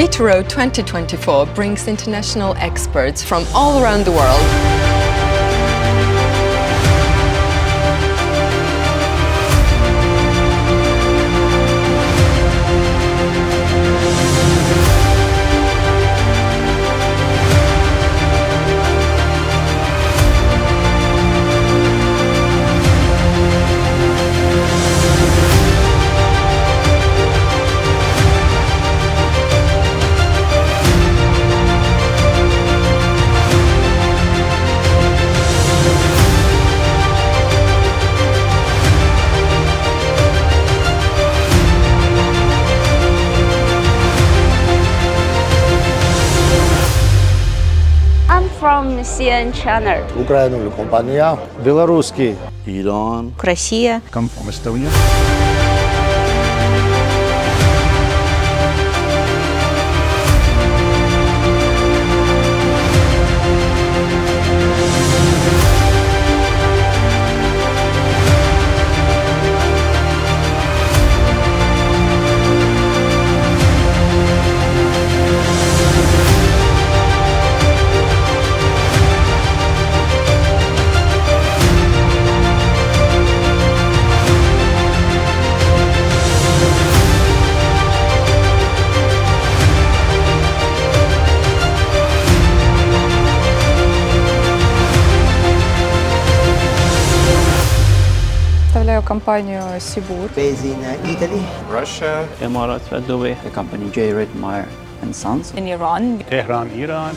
Bituroad 2024 brings international experts from all around the world. I'm from CN Channel. Украина компания. Белорусский. Iran. Россия. Come from Estonia. Представляю компанию Сибур. Based in Italy. Russia. Emirates و دبی. The company J. Red Meyer and Sons. In Iran. Tehran, Iran.